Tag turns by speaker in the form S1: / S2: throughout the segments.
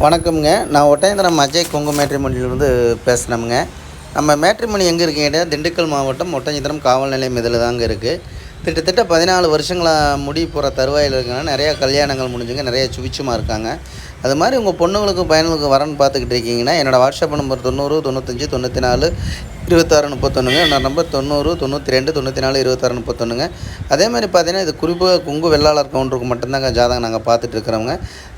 S1: வணக்கம்ங்க. நான் ஒட்டயந்திரம் அஜய் கொங்கு மேட்ரிமோனியிலிருந்து பேசுகிறேங்க. நம்ம மேட்ரிமோனி எங்கே இருக்குங்க? திண்டுக்கல் மாவட்டம் ஒட்டஞ்சத்திரம் காவல் நிலையம் இதில் தாங்க இருக்குது. கிட்டத்தட்ட 14 வருஷங்களாக முடிய போகிற தருவாயில் இருக்காங்க. நிறையா கல்யாணங்கள் முடிஞ்சுங்க, நிறைய சுவிட்சுமாக இருக்காங்க. அது மாதிரி உங்கள் பொண்ணுங்களுக்கும் பையனுக்கும் வரன்னு பார்த்துக்கிட்டு இருக்கீங்கன்னா, என்னோடய வாட்ஸ்அப் நம்பர் 90 95 94 26 31ங்க. என்னோடய நம்பர் 90 92 94 26 31ங்க. அதே மாதிரி பார்த்தீங்கன்னா, இது குறிப்பாக கொங்கு வெள்ளாளர் கவுண்டருக்கு மட்டும்தாங்க ஜாதகம் நாங்கள் பார்த்துட்ருக்குறோங்க.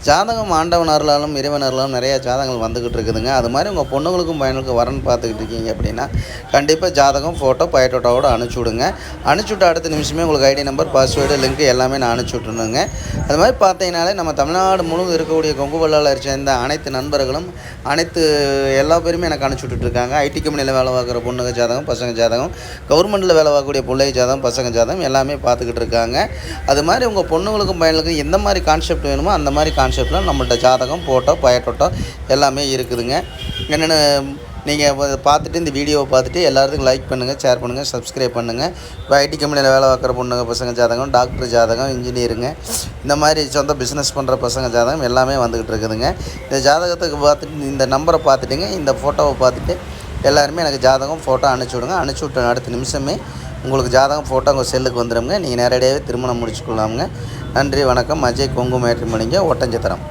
S1: ஜாதகம் ஆண்டவன் அருளாலும் இறைவன் அருளாலும் நிறையா ஜாதகங்கள் வந்துக்கிட்டு இருக்குதுங்க. அது மாதிரி உங்கள் பொண்ணுங்களுக்கும் பையனுக்கும் வரன்னு பார்த்துக்கிட்டு இருக்கீங்க அப்படின்னா, கண்டிப்பாக ஜாதகம், ஃபோட்டோ, பயோடோட்டாவோட அனுப்பிச்சி விடுங்க. அனுப்பிச்சி விட்ட அடுத்த நிமிஷமே உங்களுக்கு ஐடி நம்பர், பாஸ்வேர்டு, லிங்க் எல்லாமே நான் அனுப்பிச்சி விட்டுருணுங்க. அது மாதிரி பார்த்தீங்கன்னாலே நம்ம தமிழ்நாடு முழுவதும் இருக்கக்கூடிய கொங்கு வெள்ளாளர் சேர்ந்த அனைத்து நண்பர்களும் எல்லா பேருமே எனக்கு அனுப்பிச்சி விட்டுட்ருக்காங்க. ஐடி கம்பெனியில் வேலை பார்க்குற பொண்ணுங்க ஜாதகம், பசங்க ஜாதகம், கவர்மெண்ட்டில் வேலை பார்க்கக்கூடிய பிள்ளைங்க ஜாதகம், பசங்க ஜாதகம் எல்லாமே பார்த்துக்கிட்டு இருக்காங்க. அது மாதிரி உங்கள் பொண்ணுங்களுக்கும் பையனுக்கும் எந்த மாதிரி கான்செப்ட் வேணுமோ அந்த மாதிரி கான்செப்டில் நம்மள்ட்ட ஜாதகம், ஃபோட்டோ, பயோடோட்டோ எல்லாமே இருக்குதுங்க. என்னென்னு நீங்கள் பார்த்துட்டு இந்த வீடியோவை பார்த்துட்டு எல்லாத்துக்கும் லைக் பண்ணுங்கள், ஷேர் பண்ணுங்கள், சப்ஸ்கிரைப் பண்ணுங்கள். இப்போ ஐடி கம்பெனியில் வேலை பார்க்குற பொண்ணுங்க பசங்க ஜாதகம், டாக்டர் ஜாதகம், இன்ஜினியருங்க, இந்த மாதிரி சொந்த பிஸ்னஸ் பண்ணுற பசங்க ஜாதகம் எல்லாமே வந்துக்கிட்டு இருக்குதுங்க. இந்த ஜாதகத்துக்கு பார்த்துட்டு இந்த நம்பரை பார்த்துட்டுங்க, இந்த ஃபோட்டோவை பார்த்துட்டு எல்லாருமே எனக்கு ஜாதகம், ஃபோட்டோ அனுப்பிச்சி விடுங்க. அனுப்பிச்சி விட்ட அடுத்த நிமிஷமே உங்களுக்கு ஜாதகம், ஃபோட்டோ உங்கள் செல்லுக்கு வந்துடுங்க. நீங்கள் நேரடியாகவே திருமணம் முடிச்சுக்கொள்ளாமுங்க. நன்றி, வணக்கம். அஜய் கொங்கு மேட்ரிமோனிங்க, ஒட்டஞ்சத்திரம்.